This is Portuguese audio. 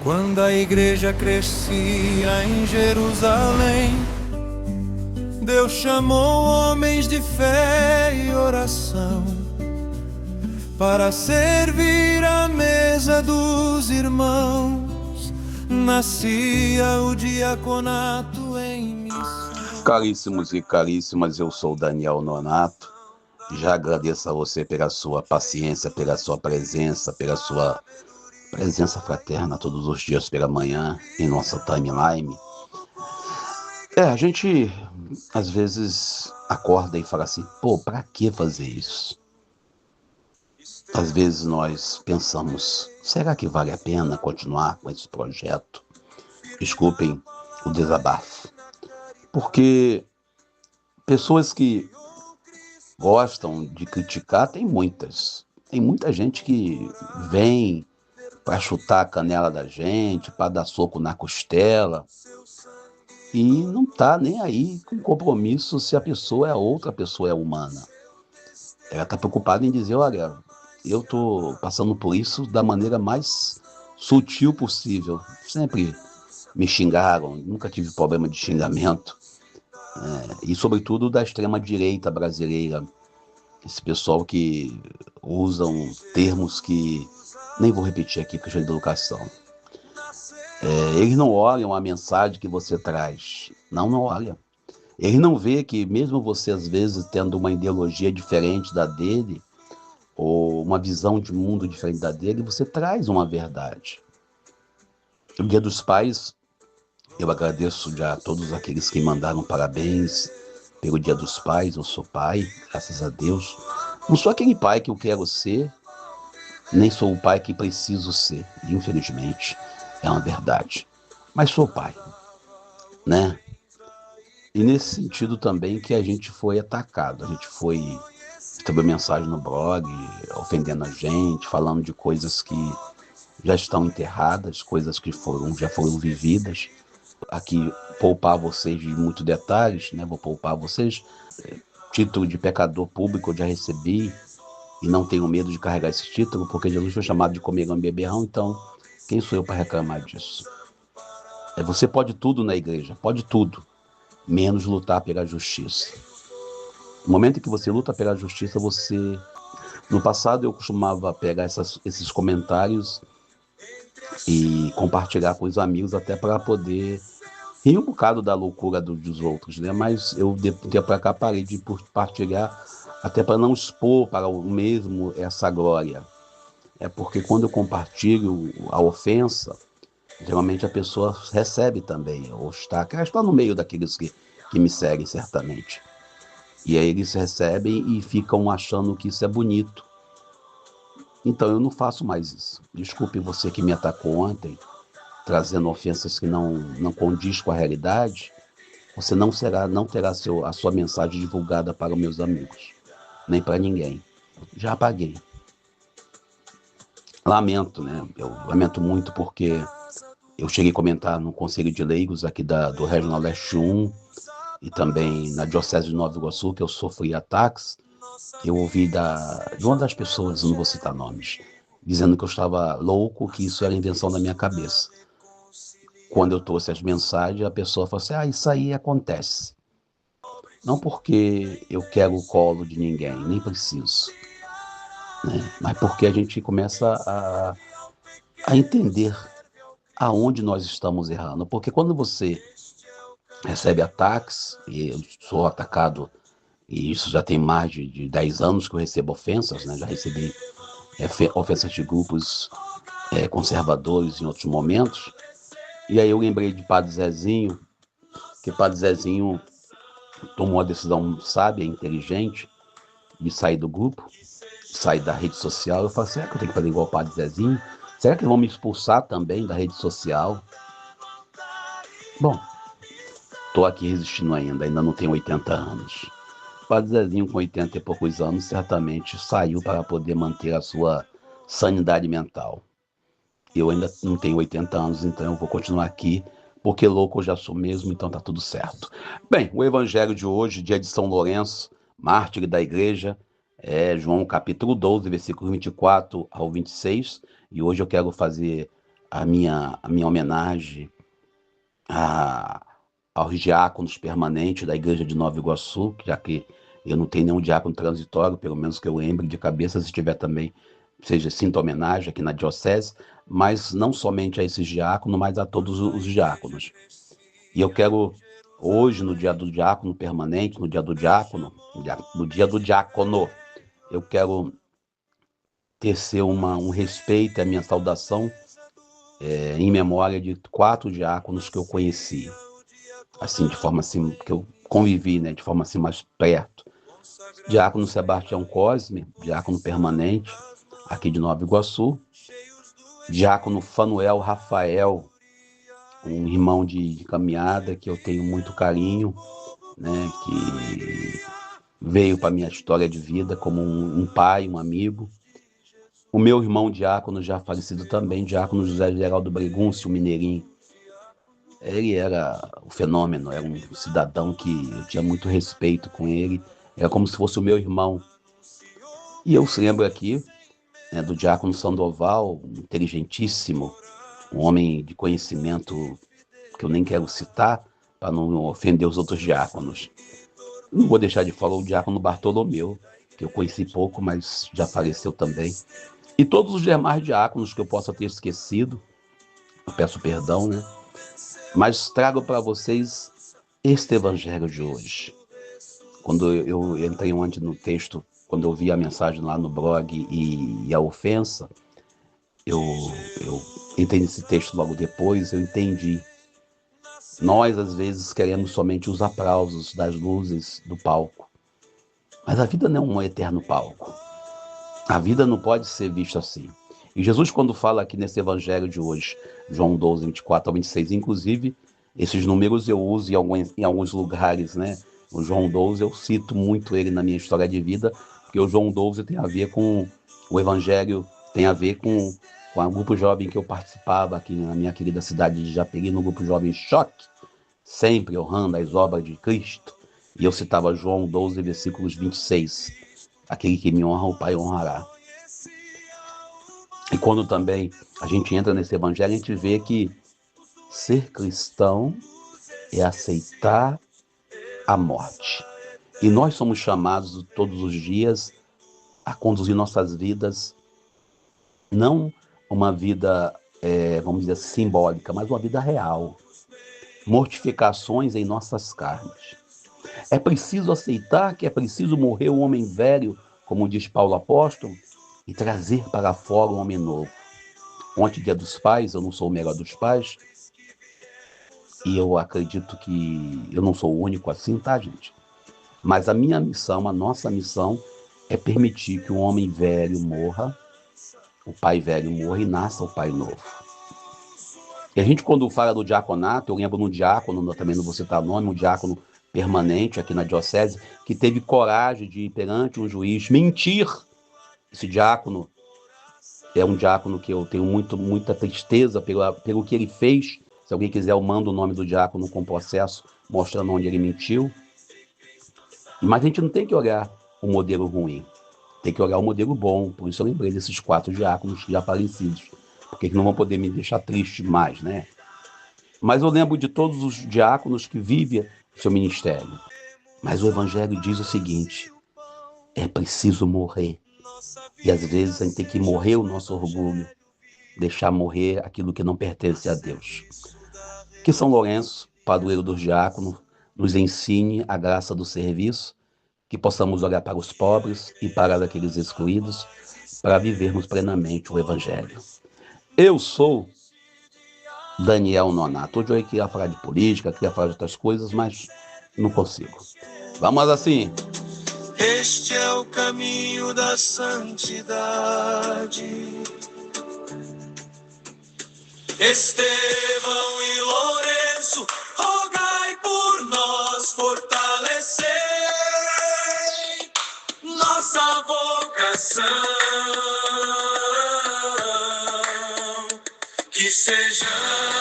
Quando a igreja crescia em Jerusalém, Deus chamou homens de fé e oração para servir à mesa dos irmãos. Nascia o diaconato em missão. Caríssimos e caríssimas, eu sou Daniel Nonato. Já agradeço a você pela sua paciência, pela sua presença fraterna todos os dias pela manhã em nossa timeline. A gente às vezes acorda e fala assim, pra que fazer isso? Às vezes nós pensamos, será que vale a pena continuar com esse projeto? Desculpem o desabafo. Porque pessoas que gostam de criticar, tem muitas. Tem muita gente que vem para chutar a canela da gente, para dar soco na costela, e não está nem aí com compromisso se a pessoa é outra pessoa, é humana. Ela está preocupada em dizer, olha, eu estou passando por isso da maneira mais sutil possível. Sempre me xingaram, nunca tive problema de xingamento. E sobretudo da extrema-direita brasileira, esse pessoal que usam termos que nem vou repetir aqui porque é de educação. Eles não olham a mensagem que você traz, não olham. Eles não vê que mesmo você às vezes tendo uma ideologia diferente da dele, ou uma visão de mundo diferente da dele, você traz uma verdade. No Dia dos Pais, eu agradeço já a todos aqueles que mandaram parabéns pelo Dia dos Pais. Eu sou pai, graças a Deus. Não sou aquele pai que eu quero ser, nem sou o pai que preciso ser, infelizmente, é uma verdade. Mas sou pai, né? E nesse sentido também que a gente foi atacado, a gente recebeu mensagem no blog, ofendendo a gente, falando de coisas que já estão enterradas, coisas que já foram vividas. Aqui, poupar vocês de muitos detalhes, né? Vou poupar vocês. Título de pecador público eu já recebi e não tenho medo de carregar esse título, porque Jesus foi chamado de comerão e beberrão, então quem sou eu para reclamar disso? Você pode tudo na igreja, pode tudo, menos lutar pela justiça. No momento em que você luta pela justiça, No passado eu costumava pegar esses comentários e compartilhar com os amigos até para poder rir um bocado da loucura dos outros, né? Mas eu, de tempo para cá, parei de compartilhar até para não expor para o mesmo essa glória. Porque quando eu compartilho a ofensa, geralmente a pessoa recebe também, ou está no meio daqueles que me seguem, certamente. E aí eles recebem e ficam achando que isso é bonito. Então eu não faço mais isso. Desculpe você que me atacou ontem, trazendo ofensas que não condiz com a realidade. Você não terá a sua mensagem divulgada para os meus amigos, nem para ninguém. Já apaguei. Lamento, né? Eu lamento muito porque eu cheguei a comentar no Conselho de Leigos aqui do Regional Leste 1 e também na Diocese de Nova Iguaçu, que eu sofri ataques. Eu ouvi de uma das pessoas, não vou citar nomes, dizendo que eu estava louco, que isso era invenção da minha cabeça. Quando eu trouxe as mensagens, a pessoa falou assim, isso aí acontece. Não porque eu quero o colo de ninguém, nem preciso, né? Mas porque a gente começa a entender aonde nós estamos errando. Porque quando você recebe ataques, e eu sou atacado, e isso já tem mais de 10 anos que eu recebo ofensas, né? Já recebi ofensas de grupos conservadores em outros momentos. E aí eu lembrei de Padre Zezinho, que Padre Zezinho tomou uma decisão sábia, inteligente, de sair do grupo, sair da rede social. Eu falei, será que eu tenho que fazer igual o Padre Zezinho? Será que vão me expulsar também da rede social? Bom, estou aqui resistindo ainda não tenho 80 anos. O Padre Zezinho, com 80 e poucos anos, certamente saiu para poder manter a sua sanidade mental. Eu ainda não tenho 80 anos, então eu vou continuar aqui, porque louco eu já sou mesmo, então tá tudo certo. Bem, o evangelho de hoje, dia de São Lourenço, mártir da igreja, João capítulo 12, versículo 24 ao 26, e hoje eu quero fazer a minha homenagem aos diáconos permanentes da Igreja de Nova Iguaçu, já que eu não tenho nenhum diácono transitório, pelo menos que eu lembre de cabeça, se tiver também, seja sinta homenagem aqui na diocese, mas não somente a esses diáconos, mas a todos os diáconos. E eu quero, hoje, no dia do diácono permanente, no dia do diácono, no dia do diácono, eu quero tecer um respeito, a minha saudação, em memória de 4 diáconos que eu conheci, assim, de forma assim, que eu convivi, né, de forma assim mais perto. Diácono Sebastião Cosme, diácono permanente aqui de Nova Iguaçu. Diácono Fanuel Rafael, um irmão de caminhada que eu tenho muito carinho, né, que veio para a minha história de vida como um pai, um amigo. O meu irmão diácono, já falecido também, diácono José Geraldo Breguncio, mineirinho. Ele era o fenômeno, era um cidadão que eu tinha muito respeito com ele, era como se fosse o meu irmão. E eu lembro aqui, né, do diácono Sandoval, inteligentíssimo, um homem de conhecimento que eu nem quero citar, para não ofender os outros diáconos. Não vou deixar de falar o diácono Bartolomeu, que eu conheci pouco, mas já faleceu também. E todos os demais diáconos que eu possa ter esquecido, eu peço perdão, né? Mas trago para vocês este evangelho de hoje. Quando eu entrei ontem no texto, quando eu vi a mensagem lá no blog e a ofensa, eu entrei nesse texto logo depois, eu entendi. Nós, às vezes, queremos somente os aplausos das luzes do palco. Mas a vida não é um eterno palco. A vida não pode ser vista assim. E Jesus, quando fala aqui nesse evangelho de hoje, João 12, 24 ao 26, inclusive, esses números eu uso em alguns lugares, né? O João 12, eu cito muito ele na minha história de vida, porque o João 12 tem a ver com o evangelho, tem a ver com o grupo jovem que eu participava aqui na minha querida cidade de Japeri, no grupo Jovem Choque, sempre honrando as obras de Cristo. E eu citava João 12, versículos 26. Aquele que me honra, o Pai honrará. E quando também a gente entra nesse evangelho, a gente vê que ser cristão é aceitar a morte. E nós somos chamados todos os dias a conduzir nossas vidas, não uma vida, vamos dizer, simbólica, mas uma vida real. Mortificações em nossas carnes. É preciso aceitar que é preciso morrer o homem velho, como diz Paulo Apóstolo, e trazer para fora um homem novo. Ontem, dia dos pais, eu não sou o melhor dos pais, e eu acredito que eu não sou o único assim, tá, gente? Mas a minha missão, a nossa missão, é permitir que o homem velho morra, o pai velho morra e nasça o pai novo. E a gente, quando fala do diaconato, eu lembro no diácono, também não vou citar nome, um diácono permanente aqui na diocese, que teve coragem de ir perante um juiz mentir. Esse diácono é um diácono que eu tenho muita tristeza pelo que ele fez. Se alguém quiser, eu mando o nome do diácono com processo, mostrando onde ele mentiu. Mas a gente não tem que olhar o modelo ruim, tem que olhar o modelo bom. Por isso eu lembrei desses 4 diáconos já falecidos, porque não vão poder me deixar triste mais, né? Mas eu lembro de todos os diáconos que vivem seu ministério. Mas o evangelho diz o seguinte: é preciso morrer. E às vezes a gente tem que morrer o nosso orgulho, deixar morrer aquilo que não pertence a Deus. Que São Lourenço, padroeiro dos diáconos, nos ensine a graça do serviço, que possamos olhar para os pobres e para aqueles excluídos, para vivermos plenamente o evangelho. Eu sou Daniel Nonato. Hoje eu queria falar de política, queria falar de outras coisas, mas não consigo. Vamos assim. Este é o caminho da santidade. Estevão e Lourenço, rogai por nós, fortalecei nossa vocação, que sejamos